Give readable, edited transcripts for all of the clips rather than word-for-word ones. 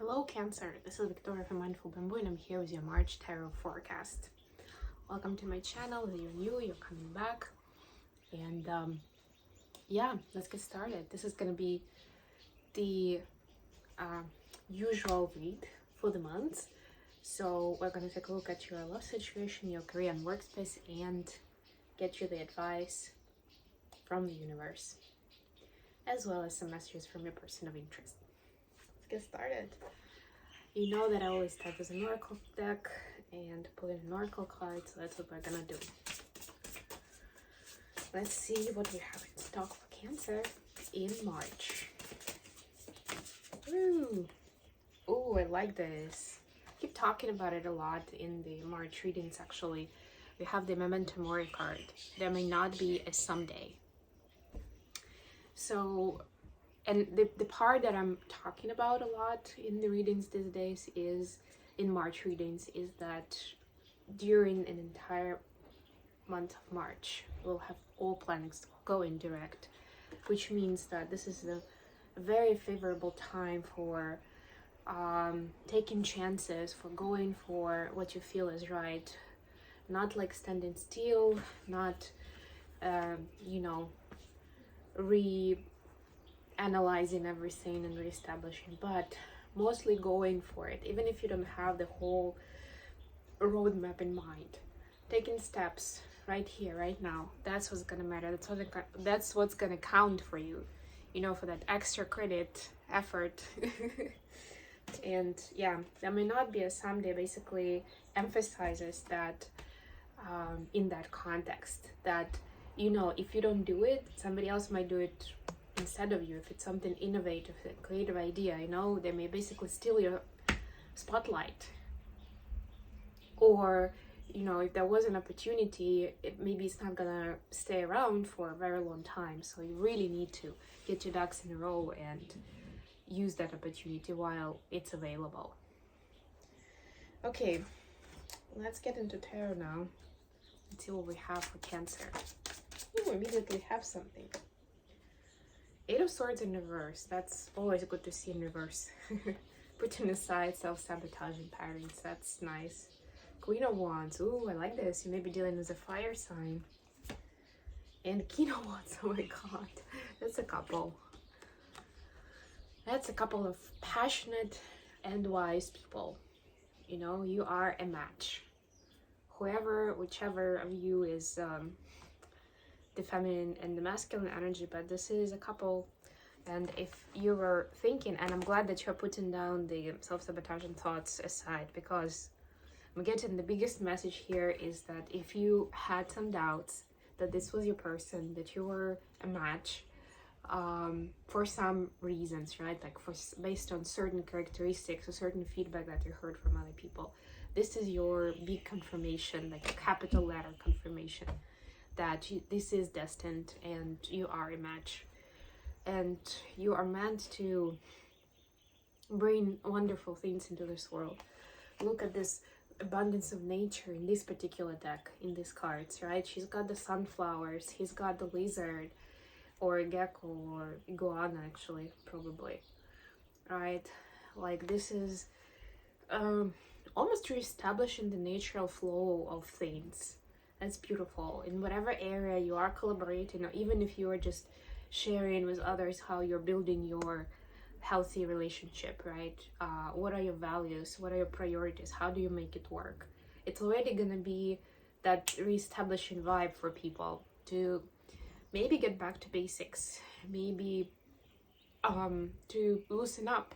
Hello Cancer, this is Victoria from Mindful Bamboo and I'm here with your March Tarot forecast. Welcome to my channel. If you're new, you're coming back. And yeah, let's get started. This is going to be the usual read for the month. So we're going to take a look at your love situation, your career and workspace, and get you the advice from the universe, as well as some messages from your person of interest. Get started. You know that I always start with an oracle deck and pull in an oracle card, so that's what we're gonna do. Let's see what we have in stock for Cancer in March. Ooh, I like this. I keep talking about it a lot in the March readings. Actually, we have the Memento Mori card. There may not be a someday. So. And the part that I'm talking about a lot in the readings these days is, in March readings, is that during an entire month of March, we'll have all planets go in direct, which means that this is a very favorable time for taking chances, for going for what you feel is right, not like standing still, not, analyzing everything and reestablishing, but mostly going for it, even if you don't have the whole roadmap in mind. Taking steps right here, right now, that's what's gonna matter. That's what's gonna count for you, for that extra credit, effort. And yeah, there may not be a someday. Basically emphasizes that in that context, that if you don't do it, somebody else might do it instead of you. If it's something innovative, a creative idea, they may basically steal your spotlight. Or if there was an opportunity, maybe it's not gonna stay around for a very long time. So you really need to get your ducks in a row and use that opportunity while it's available. Okay, let's get into tarot now. Let's see what we have for Cancer. Ooh, immediately have something. Eight of Swords in reverse. That's always good to see in reverse. Putting aside self-sabotaging patterns. That's nice. Queen of Wands. Ooh, I like this. You may be dealing with a fire sign. And King of Wands. Oh my god. That's a couple. That's a couple of passionate and wise people. You are a match. Whichever of you is the feminine and the masculine energy, but this is a couple. And if you were thinking, and I'm glad that you're putting down the self-sabotaging thoughts aside, because I'm getting the biggest message here is that if you had some doubts that this was your person, that you were a match, for some reasons, right, like based on certain characteristics or certain feedback that you heard from other people, this is your big confirmation, like a capital letter confirmation, that this is destined and you are a match, and you are meant to bring wonderful things into this world. Look at this abundance of nature in this particular deck, in these cards, right? She's got the sunflowers, he's got the lizard or a gecko or iguana, actually, probably, right? Like, this is almost reestablishing the natural flow of things. That's beautiful. In whatever area you are collaborating, or even if you are just sharing with others how you're building your healthy relationship, right? What are your values? What are your priorities? How do you make it work? It's already gonna be that reestablishing vibe for people to maybe get back to basics, maybe to loosen up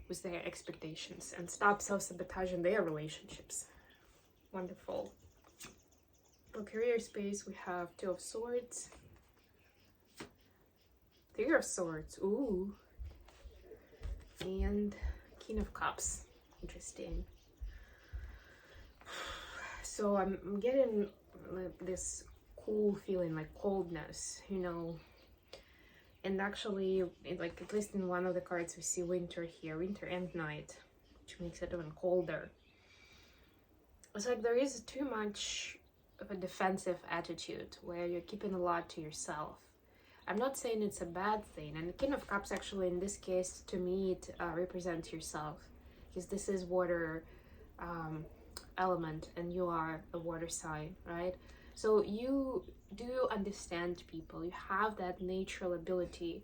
with their expectations and stop self-sabotaging their relationships. Wonderful. For career space, we have Two of Swords, Three of Swords, ooh, and King of Cups. Interesting. So I'm getting this cool feeling, like coldness, and actually, like, at least in one of the cards we see winter here, winter and night, which makes it even colder. It's like there is too much of a defensive attitude where you're keeping a lot to yourself. I'm not saying it's a bad thing. And the King of Cups, actually, in this case, to me, it represents yourself, because this is water element, and you are a water sign, right? So you do understand people. You have that natural ability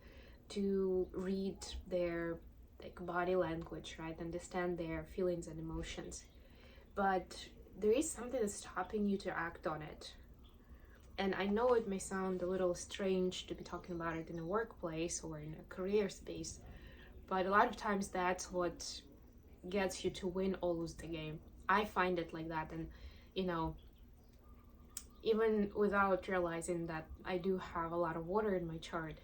to read their like body language, right? Understand their feelings and emotions. But there is something that's stopping you to act on it. And I know it may sound a little strange to be talking about it in a workplace or in a career space, but a lot of times that's what gets you to win or lose the game. I find it like that. And you know, even without realizing that I do have a lot of water in my chart,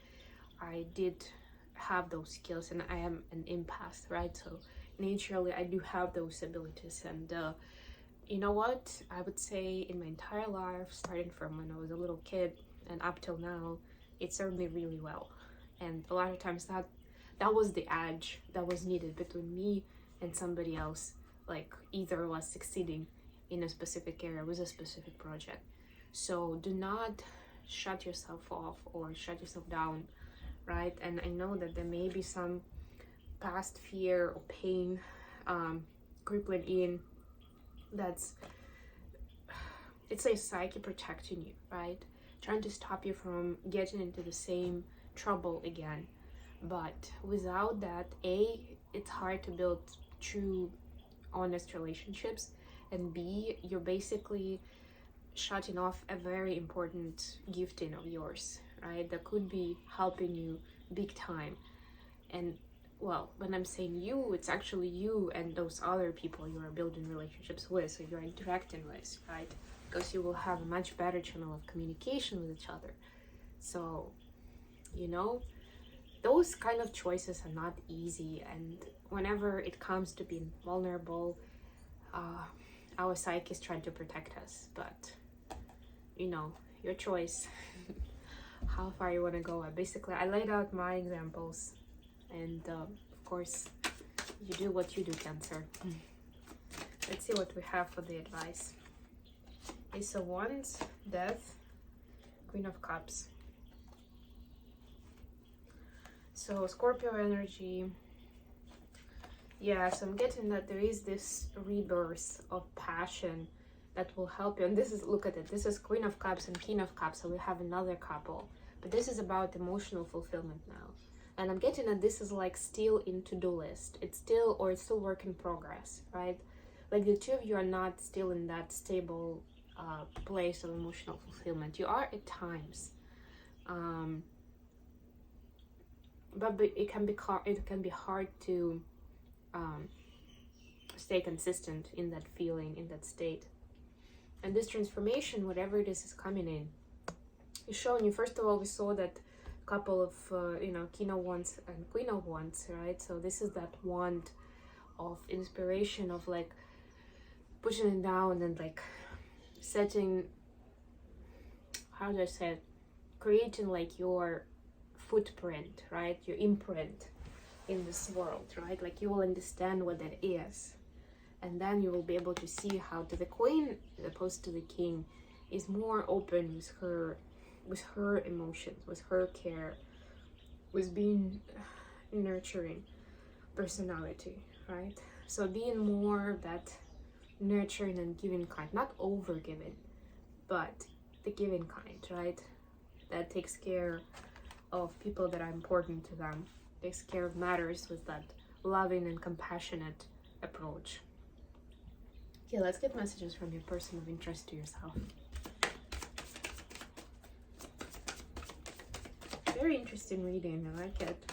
I did have those skills, and I am an empath, right? So naturally I do have those abilities. And you know what, I would say in my entire life, starting from when I was a little kid and up till now, it served me really well. And a lot of times that was the edge that was needed between me and somebody else, like either was succeeding in a specific area with a specific project. So do not shut yourself off or shut yourself down, right? And I know that there may be some past fear or pain crippling in. It's a psyche protecting you, right? Trying to stop you from getting into the same trouble again. But without that, it's hard to build true honest relationships, and B, you're basically shutting off a very important gifting of yours, right? That could be helping you big time. And well, when I'm saying you, it's actually you and those other people you are building relationships with, so you're interacting with, right? Because you will have a much better channel of communication with each other. So, you know, those kind of choices are not easy, and whenever it comes to being vulnerable, our psyche is trying to protect us. But you know, your choice. How far you want to go. I laid out my examples, and of course you do what you do, Cancer. Let's see what we have for the advice. Ace of Wands, Death, Queen of Cups. So Scorpio energy. Yeah, so I'm getting that there is this rebirth of passion that will help you. And this is, look at it, this is Queen of Cups and King of Cups, so we have another couple. But this is about emotional fulfillment now. And I'm getting that this is like still in to-do list. It's still work in progress, right? Like the two of you are not still in that stable place of emotional fulfillment. You are at times. But it can be hard to stay consistent in that feeling, in that state. And this transformation, whatever it is coming in, is showing you. First of all, we saw that couple of King of Wands and Queen of Wands, right? So this is that wand of inspiration, of like pushing it down and like setting, how do I say it, creating like your footprint, right? Your imprint in this world, right? Like you will understand what that is, and then you will be able to see how the Queen, opposed to the King, is more open with her emotions, with her care, with being nurturing personality, right? So being more that nurturing and giving kind, not over giving, but the giving kind, right? That takes care of people that are important to them, takes care of matters with that loving and compassionate approach. Okay, let's get messages from your person of interest to yourself. Very interesting reading, I like it.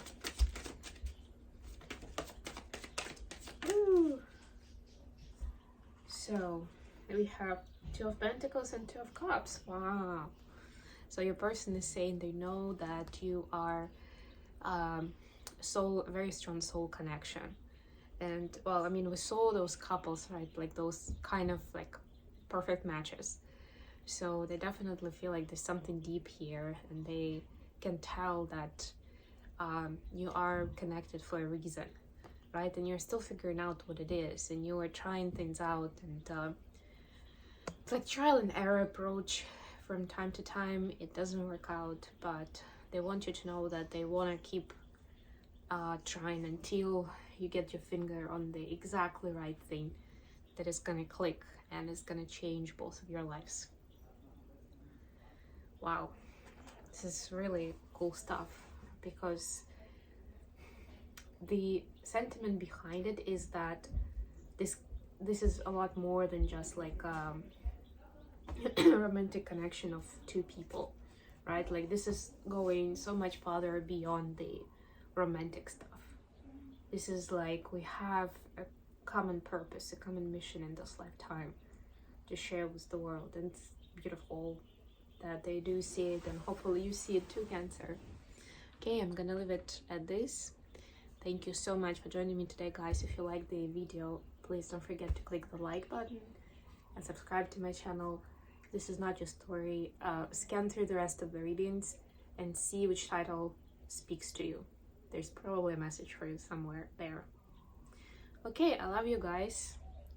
Ooh. So we have Two of Pentacles and Two of Cups. Wow. So your person is saying they know that you are a very strong soul connection. And well, I mean, we saw those couples, right? Like those kind of like perfect matches. So they definitely feel like there's something deep here, and they can tell that you are connected for a reason, right? And you're still figuring out what it is, and you are trying things out, and it's like trial and error approach. From time to time it doesn't work out, but They want you to know that they want to keep trying until you get your finger on the exactly right thing that is gonna click and is gonna change both of your lives. Wow, this is really cool stuff, because the sentiment behind it is that this is a lot more than just like a romantic connection of two people, right? Like, this is going so much farther beyond the romantic stuff. This is like, we have a common purpose, a common mission in this lifetime to share with the world, and it's beautiful that they do see it, and hopefully you see it too, Cancer. Okay, I'm gonna leave it at this. Thank you so much for joining me today, guys. If you like the video, please don't forget to click the like button and subscribe to my channel. This is not your story. Scan through the rest of the readings and see which title speaks to you. There's probably a message for you somewhere there. Okay, I love you guys,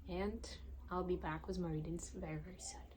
and I'll be back with my readings very, very soon.